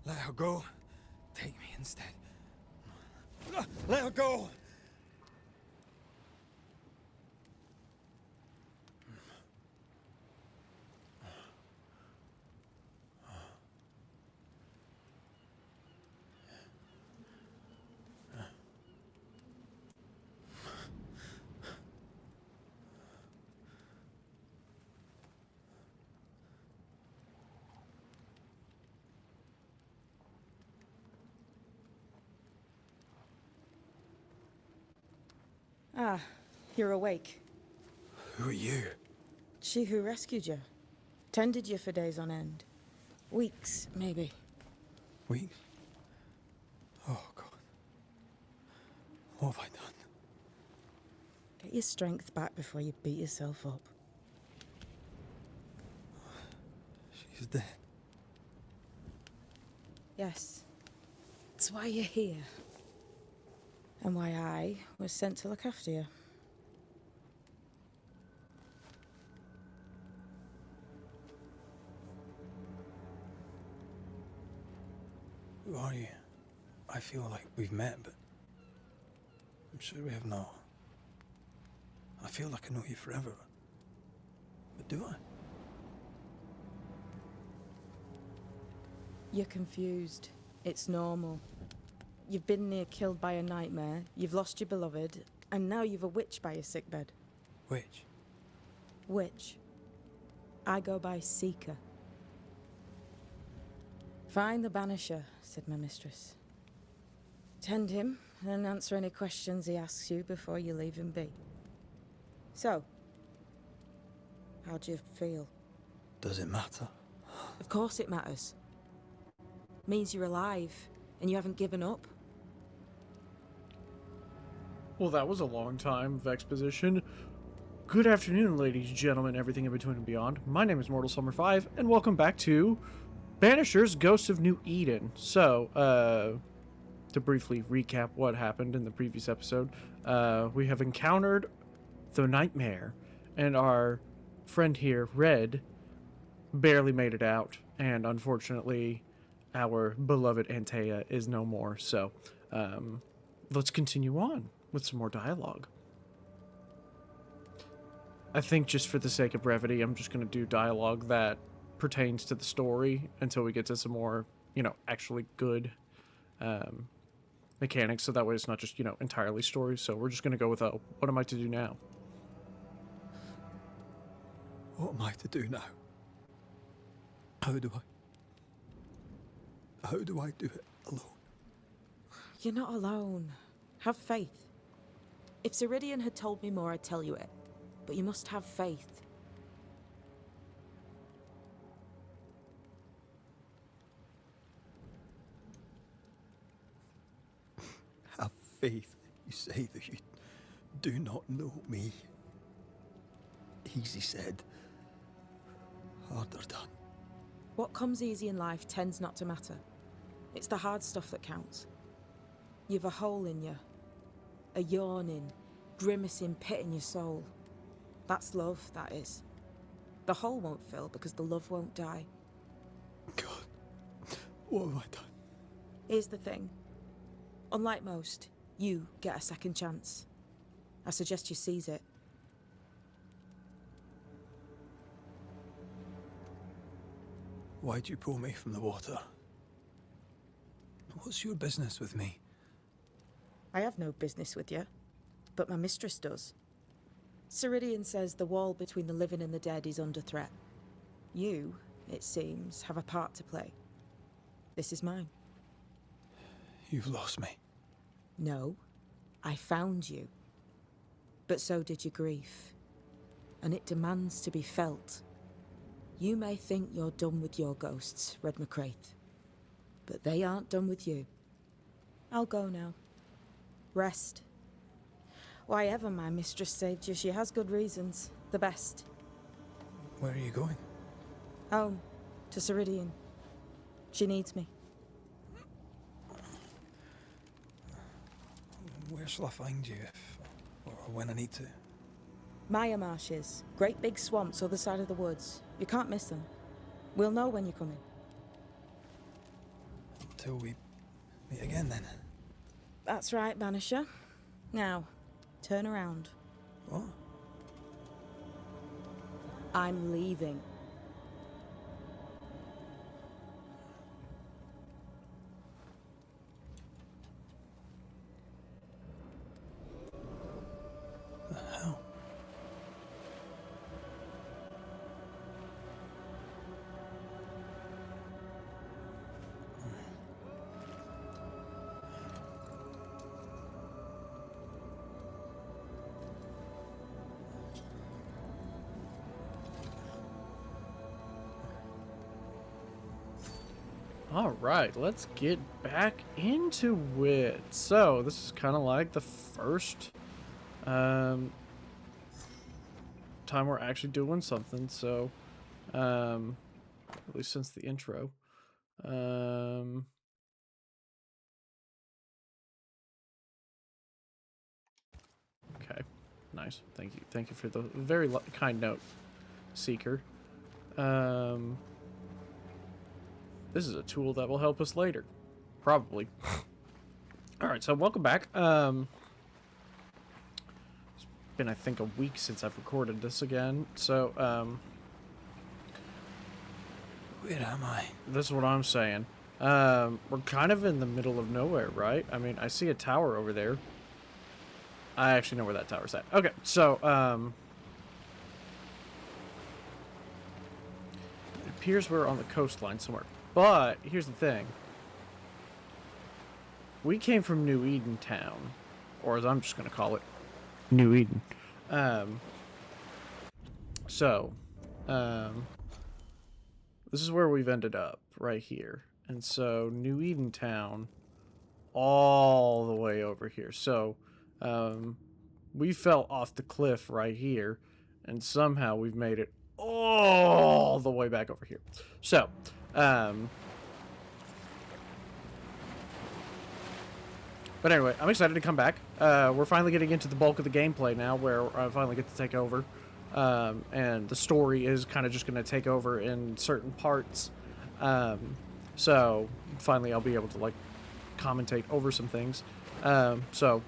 Let her go. Take me instead. Let her go! Ah, you're awake. Who are you? She who rescued you. Tended you for days on end. Weeks, maybe. Weeks? Oh, God. What have I done? Get your strength back before you beat yourself up. She's dead. Yes. That's why you're here. And why I was sent to look after you. Who are you? I feel like we've met, but I'm sure we have not. I feel like I know you forever. But do I? You're confused. It's normal. You've been near killed by a nightmare, you've lost your beloved, and now you've a witch by your sickbed. Which? Witch. I go by Seeker. Find the Banisher, said my mistress. Tend him, and answer any questions he asks you before you leave him be. So, how do you feel? Does it matter? Of course it matters. Means you're alive, and you haven't given up. Well, that was a long time of exposition. Good afternoon, ladies, gentlemen, everything in between and beyond. My name is Mortal Summer 5, and welcome back to Banishers, Ghosts of New Eden. So, to briefly recap what happened in the previous episode, we have encountered the nightmare, and our friend here, Red, barely made it out, and unfortunately, our beloved Antea is no more. So, let's continue on with some more dialogue. I think just for the sake of brevity, I'm just going to do dialogue that pertains to the story until we get to some more, actually good mechanics. So that way it's not just, entirely story. So we're just going to go with, what am I to do now? What am I to do now? How do I do it alone? You're not alone. Have faith. If Ceridian had told me more, I'd tell you it. But you must have faith. Have faith. You say that you do not know me. Easy said. Harder done. What comes easy in life tends not to matter. It's the hard stuff that counts. You've a hole in you. A yawning, grimacing pit in your soul. That's love, that is. The hole won't fill because the love won't die. God, what have I done? Here's the thing. Unlike most, you get a second chance. I suggest you seize it. Why'd you pull me from the water? What's your business with me? I have no business with you, but my mistress does. Ceridian says the wall between the living and the dead is under threat. You, it seems, have a part to play. This is mine. You've lost me. No, I found you. But so did your grief. And it demands to be felt. You may think you're done with your ghosts, Red McCraith. But they aren't done with you. I'll go now. Rest. Why ever my mistress saved you, she has good reasons. The best. Where are you going? Home. To Ceridian. She needs me. Where shall I find you if, or when I need to? Maya marshes. Great big swamps other side of the woods. You can't miss them. We'll know when you're coming. until we meet again then. That's right, Banisher. Now, turn around. What? I'm leaving. The hell? All right, let's get back into it. So this is kind of like the first time we're actually doing something. So at least since the intro. Okay, nice. Thank you for the very kind note, Seeker. This is a tool that will help us later. Probably. Alright, so welcome back. It's been, I think, a week since I've recorded this again. So, Where am I? this is what I'm saying. We're kind of in the middle of nowhere, right? I mean, I see a tower over there. I actually know where that tower's at. Okay, so, it appears we're on the coastline somewhere. But, here's the thing. We came from New Eden Town. Or as I'm just going to call it, New Eden. This is where we've ended up, right here. And so, New Eden Town, all the way over here. So, we fell off the cliff right here. And somehow we've made it all the way back over here. So, but anyway, I'm excited to come back. We're finally getting into the bulk of the gameplay now, where I finally get to take over. And the story is kind of just going to take over in certain parts. So, finally I'll be able to, like, commentate over some things. So,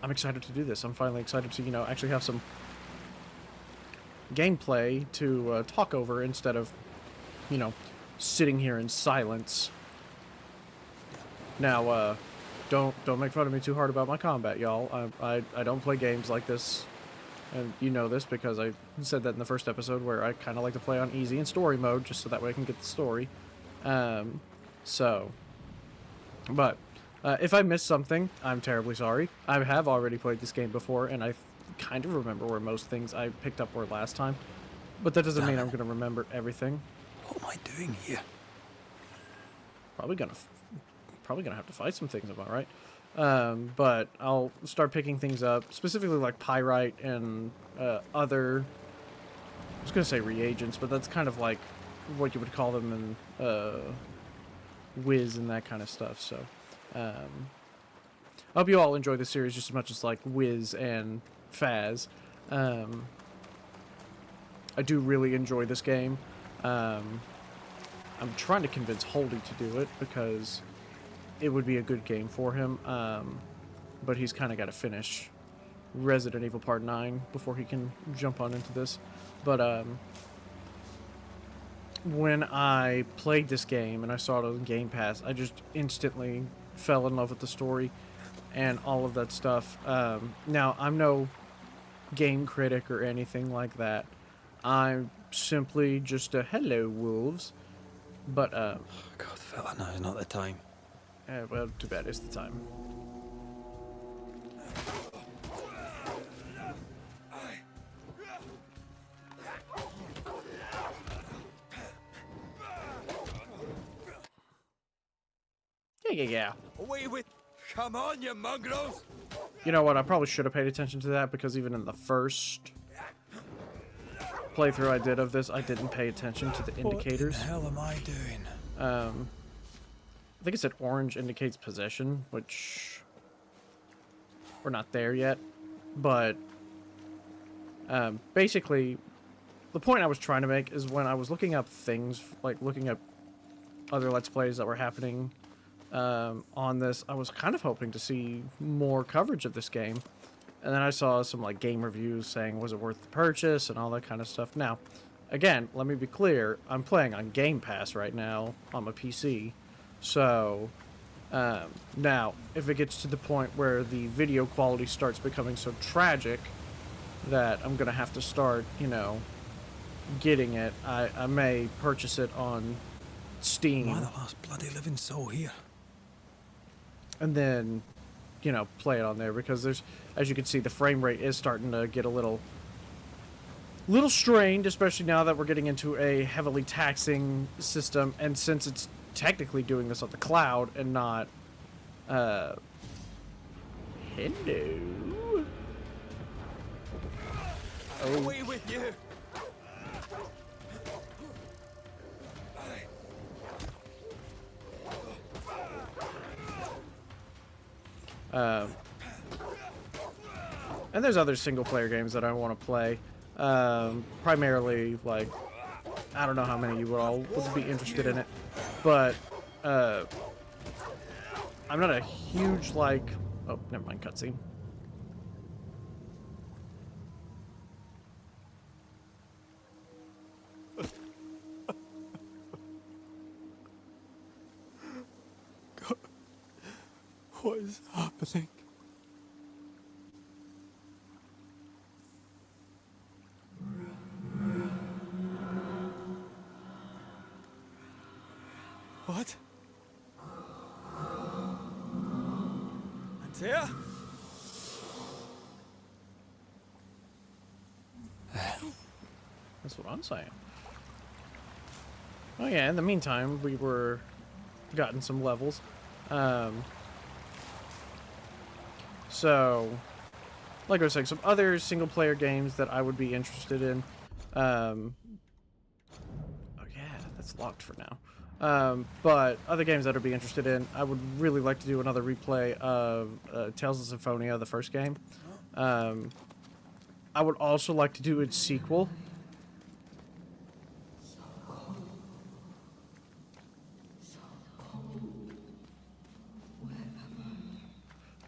I'm excited to do this. I'm finally excited to, you know, actually have some gameplay to talk over instead of, you know, sitting here in silence. Now, don't make fun of me too hard about my combat, y'all. I don't play games like this, and you know this because I said that in the first episode where I kind of like to play on easy and story mode just so that way I can get the story. But if I missed something, I'm terribly sorry. I have already played this game before, and I kind of remember where most things I picked up were last time, but that doesn't mean I'm going to remember everything. What am I doing here? Probably gonna have to fight some things, am I right? But I'll start picking things up, specifically like pyrite and other, I was gonna say reagents, but that's kind of like what you would call them in Wiz and that kind of stuff. So I hope you all enjoy this series just as much as like Wiz and Faz. I do really enjoy this game. I'm trying to convince Holdy to do it because it would be a good game for him, but he's kind of got to finish Resident Evil Part 9 before he can jump on into this. But when I played this game and I saw it on Game Pass, I just instantly fell in love with the story and all of that stuff. Now, I'm no game critic or anything like that. I'm simply just a hello, wolves. But, God, fella, now's not the time. well, too bad it's the time. Yeah. Away with... Come on, you mongrels! You know what? I probably should have paid attention to that because even in the first playthrough I did of this, I didn't pay attention to the indicators. What the hell am I doing? I think it said orange indicates possession, which we're not there yet. But basically, the point I was trying to make is when I was looking up things, like looking up other Let's Plays that were happening on this. I was kind of hoping to see more coverage of this game. And then I saw some like game reviews saying was it worth the purchase and all that kind of stuff. Now, again, let me be clear. I'm playing on Game Pass right now on my PC. So, now, if it gets to the point where the video quality starts becoming so tragic that I'm going to have to start, you know, getting it, I may purchase it on Steam. Why the last bloody living soul here? And then, you know, play it on there, because there's, as you can see, the frame rate is starting to get a little strained, especially now that we're getting into a heavily taxing system, and since it's technically doing this on the cloud and not, hello. Away with you! And there's other single-player games that I want to play. Primarily, like, I don't know how many you all would be interested in it, but I'm not a huge, like... Oh, never mind, cutscene. What is happening? What? Antea? That's what I'm saying. Oh yeah, in the meantime, we were gotten some levels. So, like I was saying, some other single-player games that I would be interested in. Oh yeah, that's locked for now. But other games that I'd be interested in, I would really like to do another replay of Tales of Symphonia, the first game. I would also like to do its sequel.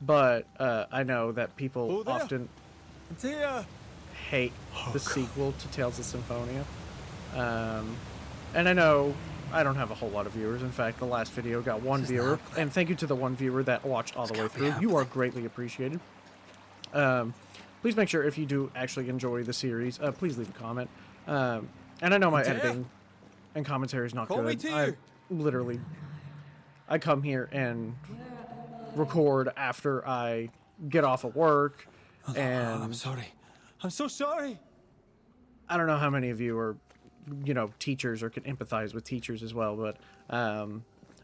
But I know that people often Antea! hate the sequel to Tales of Symphonia. And I know I don't have a whole lot of viewers. In fact, the last video got one viewer. And thank you to the one viewer that watched all the way through. You are greatly appreciated. Please make sure if you do actually enjoy the series, please leave a comment. And I know my editing and commentary is not good. I literally... I come here and record after I get off of work, and I'm sorry. I'm so sorry! I don't know how many of you are, you know, teachers or can empathize with teachers as well, but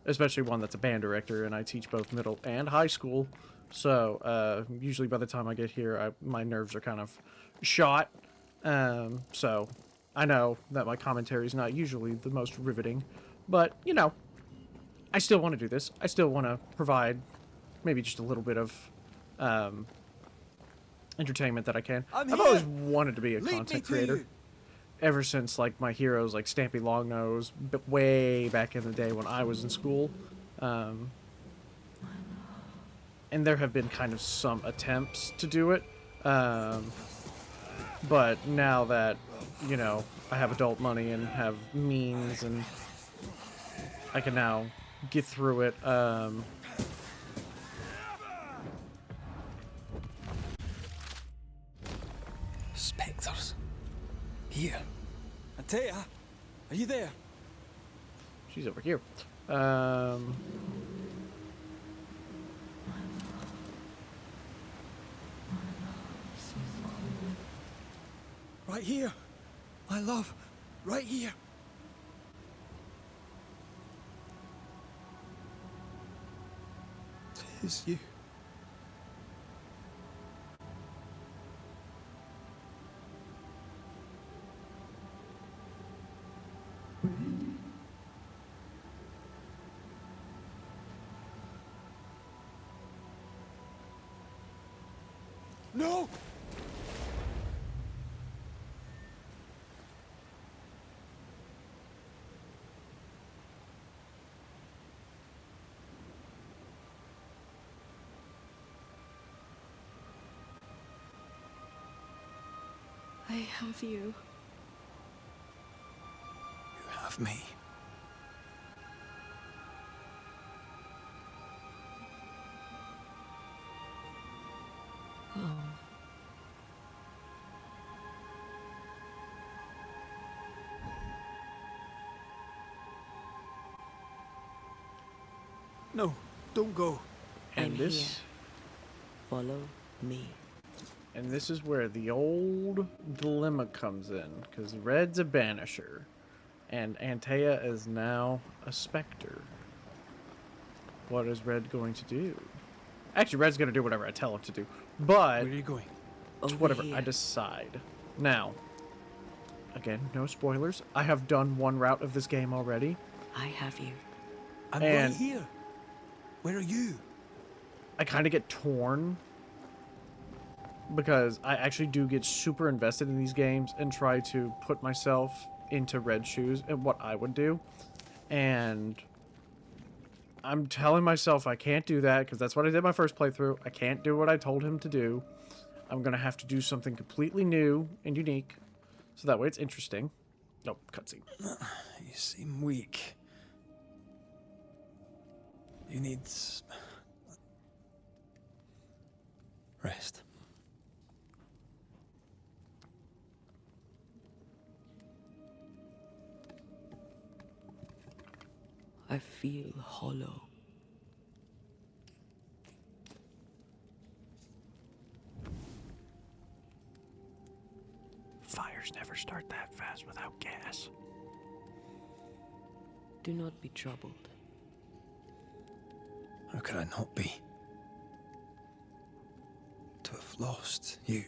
especially one that's a band director, and I teach both middle and high school, so usually by the time I get here, my nerves are kind of shot, so I know that my commentary is not usually the most riveting, but, you know, I still want to do this. I still want to provide maybe just a little bit of entertainment that I can. I've always wanted to be a content creator. Ever since, like, my heroes, like Stampy Longnose, but way back in the day when I was in school. And there have been kind of some attempts to do it. But now that, you know, I have adult money and have means, and I can now get through it. Spectres. Here. Antea! Are you there? She's over here. Right here! My love! Right here! It's you. No! I have you. You have me. Home. No, don't go. And I'm this here. Follow me. and this is where the old dilemma comes in, because Red's a banisher, and Antea is now a specter. What is Red going to do? Actually, Red's going to do whatever I tell him to do, but Where are you going? it's Over whatever here. I decide. Now, again, no spoilers. I have done one route of this game already. I have you. I'm And- right here. Where are you? I kind of get torn because I actually do get super invested in these games and try to put myself into Red's shoes and what I would do. And I'm telling myself I can't do that because that's what I did my first playthrough. I can't do what I told him to do. I'm going to have to do something completely new and unique. So that way it's interesting. Nope, cutscene. You seem weak. You need rest. I feel hollow. Fires never start that fast without gas. Do not be troubled. How could I not be? To have lost you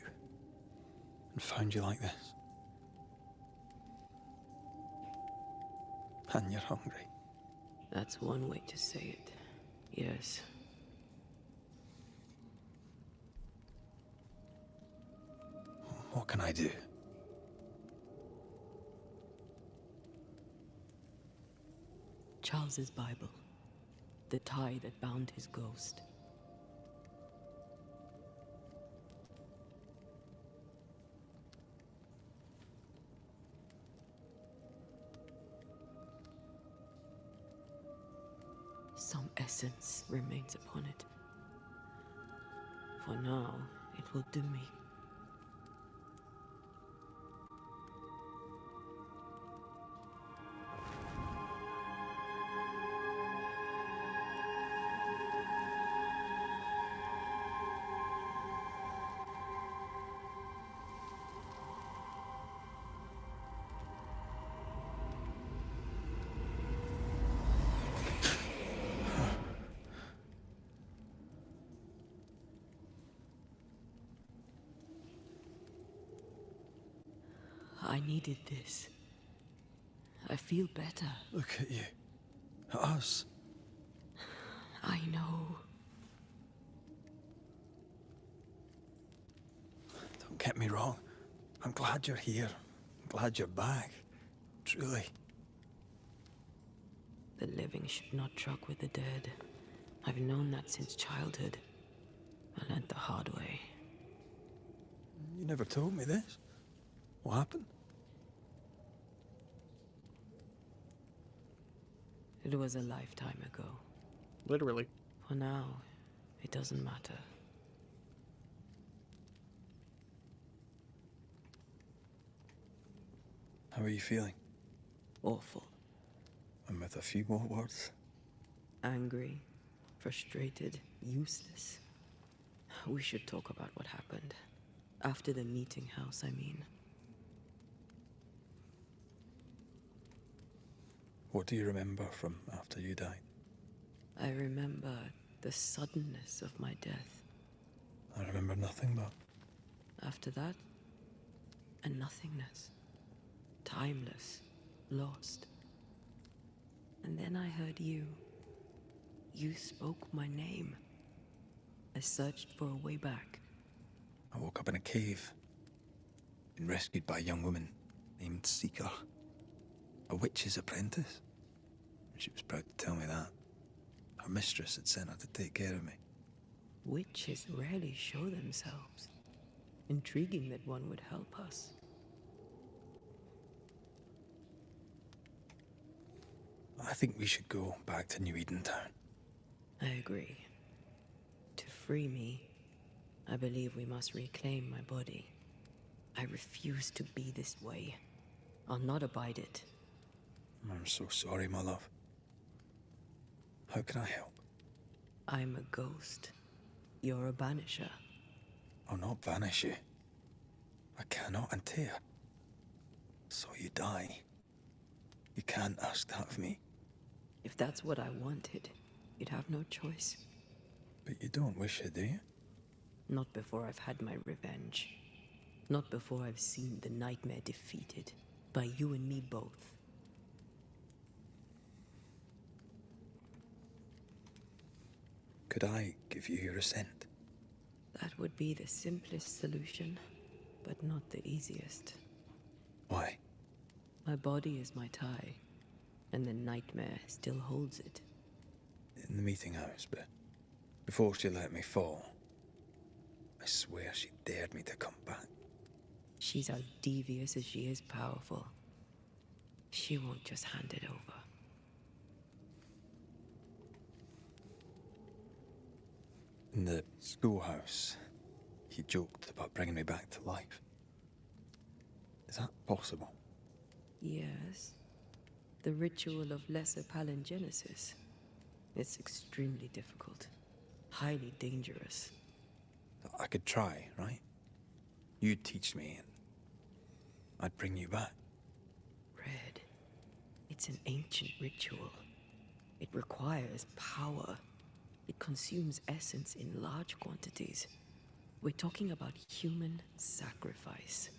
and found you like this. And you're hungry. That's one way to say it. Yes. What can I do? Charles's Bible. The tie that bound his ghost. Some essence remains upon it. For now, it will do me. I needed this. I feel better. Look at you. At us. I know. Don't get me wrong. I'm glad you're here. I'm glad you're back. Truly. The living should not truck with the dead. I've known that since childhood. I learned the hard way. You never told me this. What happened? It was a lifetime ago. Literally. For now, it doesn't matter. How are you feeling? Awful. And with a few more words? Angry. Frustrated. Useless. We should talk about what happened. After the meeting house, I mean. What do you remember from after you died? I remember the suddenness of my death. I remember nothing but After that, a nothingness. Timeless. Lost. And then I heard you. You spoke my name. I searched for a way back. I woke up in a cave. Been rescued by a young woman named Seeker. A witch's apprentice. She was proud to tell me that. Her mistress had sent her to take care of me. Witches rarely show themselves. Intriguing that one would help us. I think we should go back to New Eden Town. I agree. To free me, I believe we must reclaim my body. I refuse to be this way. I'll not abide it. I'm so sorry, my love. How can I help? I'm a ghost. You're a banisher. I'll not banish you. I cannot, Antea. So you die. You can't ask that of me. If that's what I wanted, you'd have no choice. But you don't wish it, do you? Not before I've had my revenge. Not before I've seen the nightmare defeated. By you and me both. Could I give you your assent? That would be the simplest solution, but not the easiest. Why? My body is my tie, and the nightmare still holds it. In the meeting house, but before she let me fall, I swear she dared me to come back. She's as devious as she is powerful. She won't just hand it over. In the schoolhouse, he joked about bringing me back to life. Is that possible? Yes. The ritual of lesser palingenesis. It's extremely difficult. Highly dangerous. I could try, right? You'd teach me and I'd bring you back. Red. It's an ancient ritual. It requires power. It consumes essence in large quantities. We're talking about human sacrifice.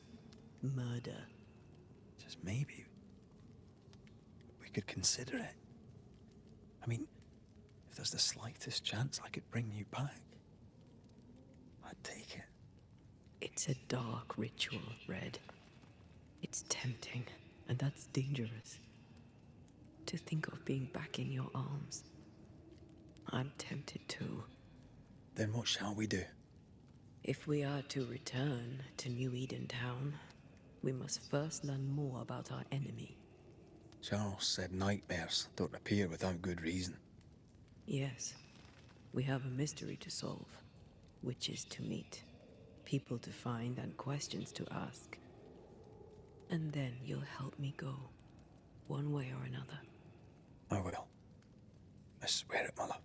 Murder. Just maybe we could consider it. I mean, if there's the slightest chance I could bring you back, I'd take it. It's a dark ritual, Red. It's tempting, and that's dangerous. To think of being back in your arms. I'm tempted too. Then what shall we do? If we are to return to New Eden Town, we must first learn more about our enemy. Charles said nightmares don't appear without good reason. Yes, we have a mystery to solve. Witches to meet, people to find, and questions to ask. And then you'll help me go, one way or another. I will. I swear it, my love.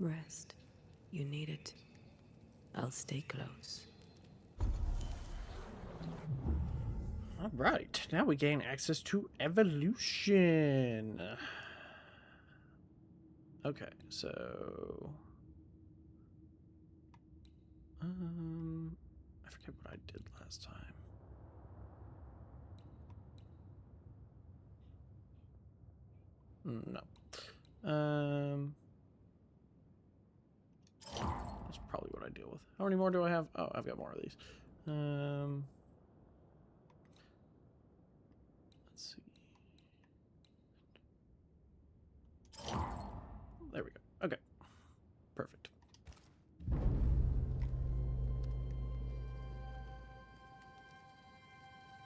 Rest. You need it. I'll stay close. Alright, now we gain access to evolution. Okay, so... I forget what I did last time. No. That's probably what I deal with. How many more do I have? Oh, I've got more of these. Let's see. There we go. Okay. Perfect.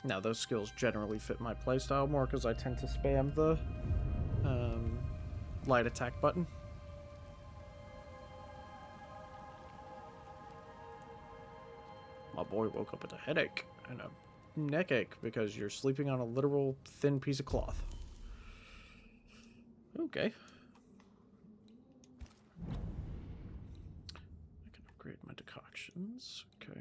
Now, those skills generally fit my playstyle more because I tend to spam the light attack button. My boy woke up with a headache and a neck ache because you're sleeping on a literal thin piece of cloth. Okay. I can upgrade my decoctions. Okay.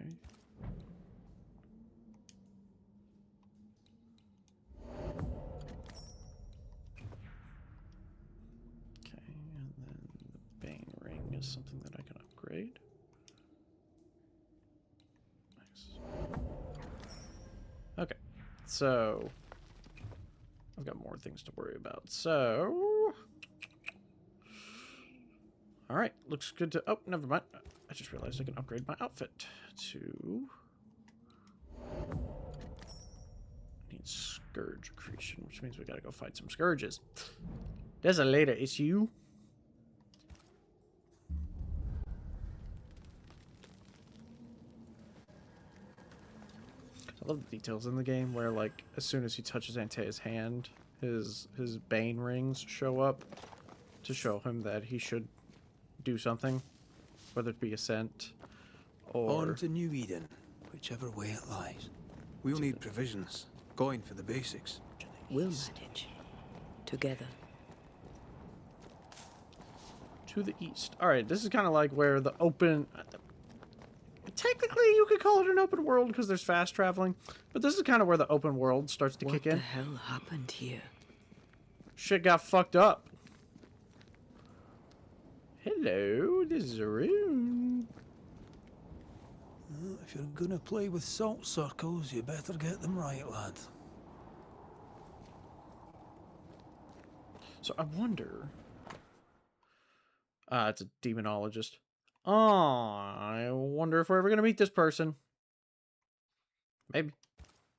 Okay, and then the Bane Ring is something that I can upgrade. Okay, so I've got more things to worry about. So, all right, looks good to. Oh, never mind. I just realized I can upgrade my outfit to. I need Scourge accretion, which means we gotta go fight some Scourges. There's a later issue. I love the details in the game where, like, as soon as he touches Antea's hand, his Bane rings show up to show him that he should do something, whether it be ascent or On to New Eden, whichever way it lies. We'll need provisions, going for the basics. We'll manage. Together. to the east. All right, this is kind of like where the open. Technically, you could call it an open world because there's fast traveling, but this is kind of where the open world starts to kick in. What the hell happened here? Shit got fucked up. Hello, this is Arun. Well, if you're gonna play with salt circles, you better get them right, lad. So I wonder. It's a demonologist. I wonder if we're ever gonna meet this person. Maybe.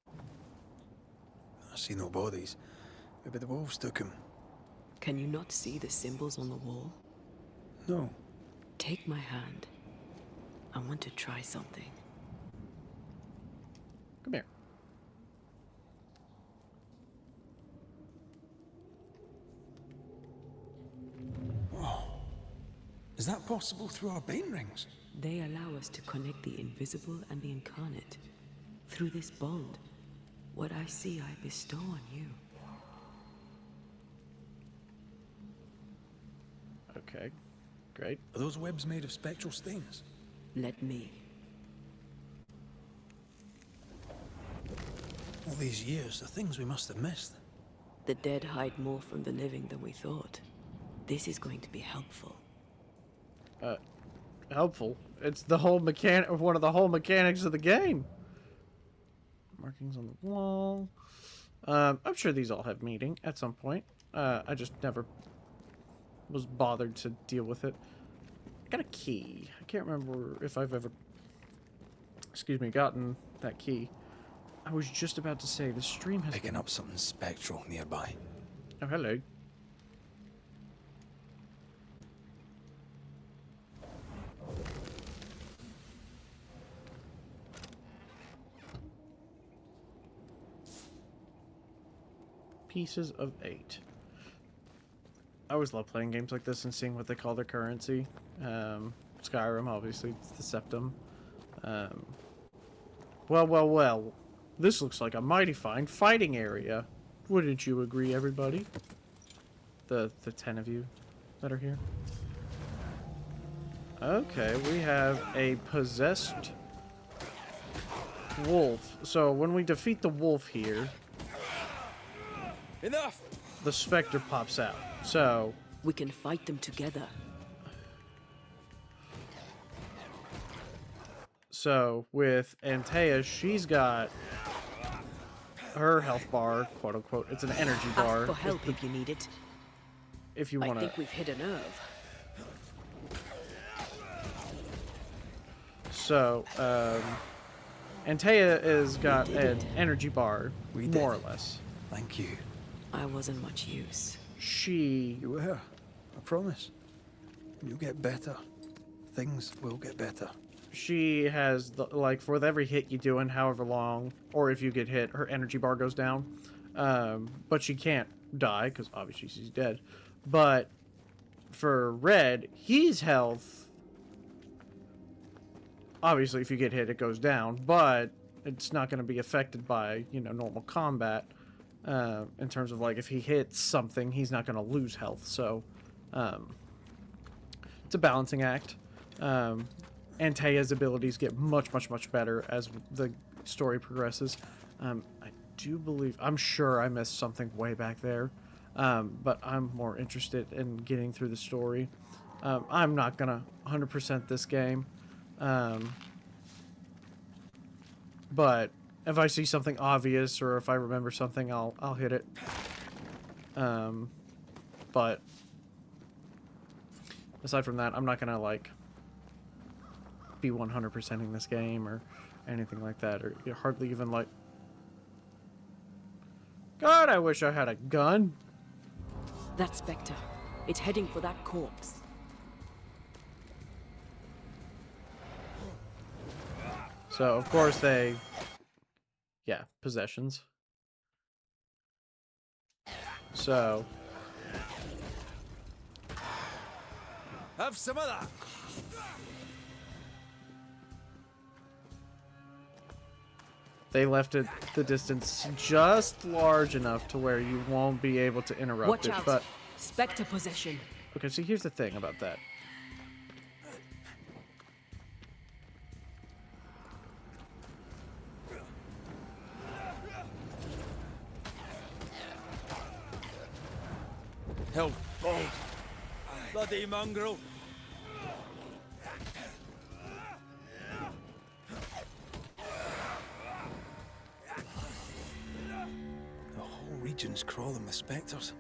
I see no bodies. Maybe the wolves took him. Can you not see the symbols on the wall? No. Take my hand. I want to try something. Come here. Is that possible through our Bane rings? They allow us to connect the invisible and the incarnate. Through this bond, what I see I bestow on you. Okay. Great. Are those webs made of spectral stains? Let me. All these years, the things we must have missed. The dead hide more from the living than we thought. This is going to be helpful. Helpful. It's the whole one of the whole mechanics of the game. Markings on the wall. I'm sure these all have meaning at some point. I just never was bothered to deal with it. I got a key. I can't remember if I've ever, gotten that key. I was just about to say, the stream has Picking up something spectral nearby. Oh, hello. Pieces of 8. I always love playing games like this and seeing what they call their currency. Skyrim, obviously, it's the Septum. Well. This looks like a mighty fine fighting area. Wouldn't you agree, everybody? The 10 of you that are here. Okay, we have a possessed wolf. So when we defeat the wolf here, Enough! the specter pops out. So We can fight them together. with Antea, she's got her health bar, quote unquote. It's an energy bar. Ask for help if you need it. If you I want think to. we've hit a nerve. So, Antea has got an energy bar, We more or did. less. Thank you. I wasn't much use. She You were. I promise. You'll get better. Things will get better. She has, like, for every hit you do and however long, or if you get hit, her energy bar goes down. But she can't die, because obviously she's dead. But for Red, his health, obviously if you get hit, it goes down, but it's not going to be affected by, normal combat. In terms of, like, if he hits something, he's not going to lose health. So, it's a balancing act. Antea's abilities get much, much, much better as the story progresses. I do believe... I'm sure I missed something way back there. But I'm more interested in getting through the story. I'm not going to 100% this game. But if I see something obvious or if I remember something, I'll hit it. But aside from that, I'm not going to, like, be 100%ing this game or anything like that, or hardly even like. God, I wish I had a gun. That Spectre. It's heading for that corpse. So of course they, yeah, possessions. So, Have some of that. they left it the distance just large enough to where you won't be able to interrupt Watch it. out. But Spectre possession. okay, so here's the thing about that. Hell, balls. Bloody mongrel. The whole region's crawling with spectres.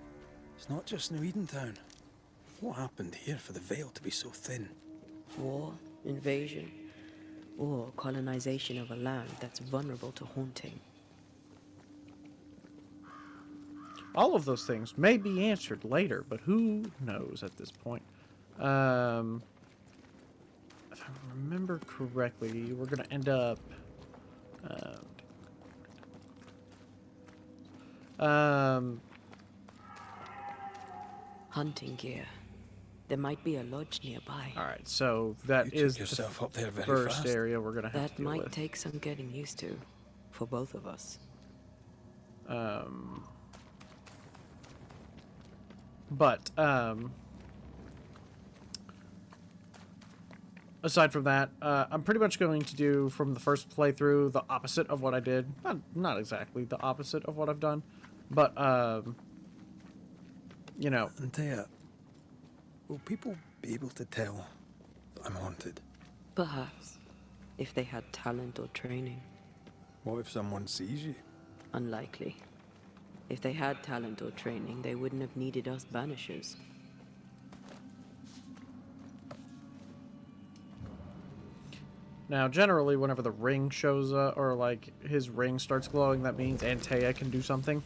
It's not just New Eden Town. What happened here for the veil to be so thin? War, invasion, or colonization of a land that's vulnerable to haunting. All of those things may be answered later, but who knows at this point? If I remember correctly, we're going to end up... Hunting gear. There might be a lodge nearby. Alright, so that You is took yourself up there very first fast. area we're going to have That to deal might with. take some getting used to. For both of us. Aside from that, I'm pretty much going to do from the first playthrough the opposite of what I did. Not exactly the opposite of what I've done, but you know, Antea, will people be able to tell that I'm haunted? Perhaps. If they had talent or training. What if someone sees you? Unlikely. If they had talent or training, they wouldn't have needed us Banishers. now generally whenever the ring shows up, or like his ring starts glowing, that means Antea can do something.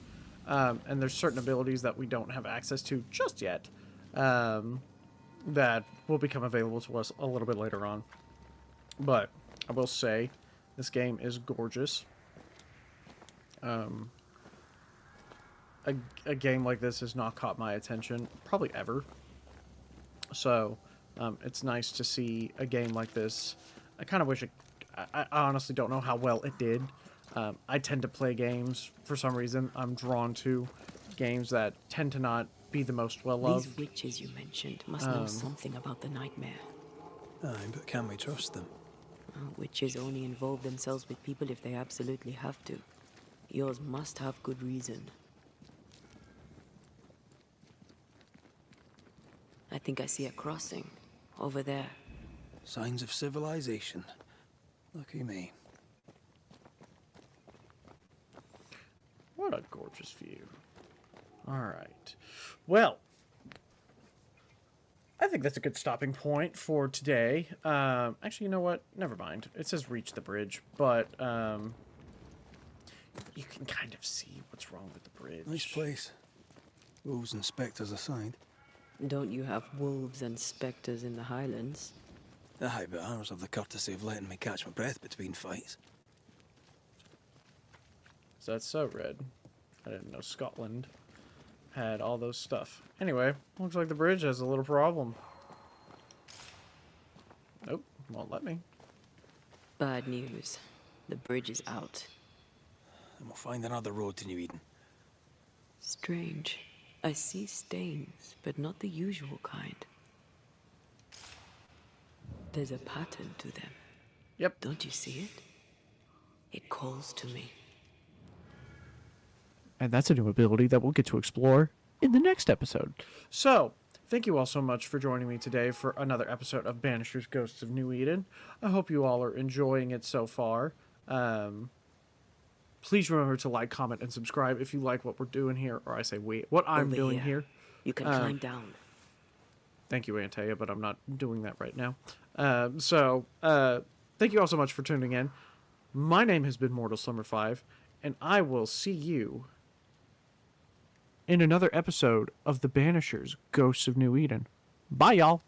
And there's certain abilities that we don't have access to just yet, that will become available to us a little bit later on. But I will say, this game is gorgeous. A game like this has not caught my attention probably ever. So it's nice to see a game like this. I kind of wish it... I honestly don't know how well it did. I tend to play games, for some reason, I'm drawn to games that tend to not be the most well-loved. These witches you mentioned must know something about the nightmare. Aye, but can we trust them? Witches only involve themselves with people if they absolutely have to. Yours must have good reason. I think I see a crossing. Over there. Signs of civilization. Lucky me. What a gorgeous view. Alright. Well, I think that's a good stopping point for today. Actually, you know what? Never mind. It says reach the bridge, but you can kind of see what's wrong with the bridge. Nice place. Wolves and spectres aside. Don't you have wolves and spectres in the Highlands? Aye, but ours have the courtesy of letting me catch my breath between fights. So that's so red. I didn't know Scotland had all those stuff. Anyway, looks like the bridge has a little problem. Nope, won't let me. Bad news. The bridge is out. And we'll find another road to New Eden. Strange. I see stains, but not the usual kind. There's a pattern to them. Yep. Don't you see it? It calls to me. And that's a new ability that we'll get to explore in the next episode. So, thank you all so much for joining me today for another episode of Banishers Ghosts of New Eden. I hope you all are enjoying it so far. Please remember to like, comment, and subscribe if you like what we're doing here, or I say what I'm Over doing here. You can climb down. Thank you, Antea, but I'm not doing that right now. Thank you all so much for tuning in. My name has been Mortal Summer 5, and I will see you in another episode of The Banishers Ghosts of New Eden. Bye, y'all.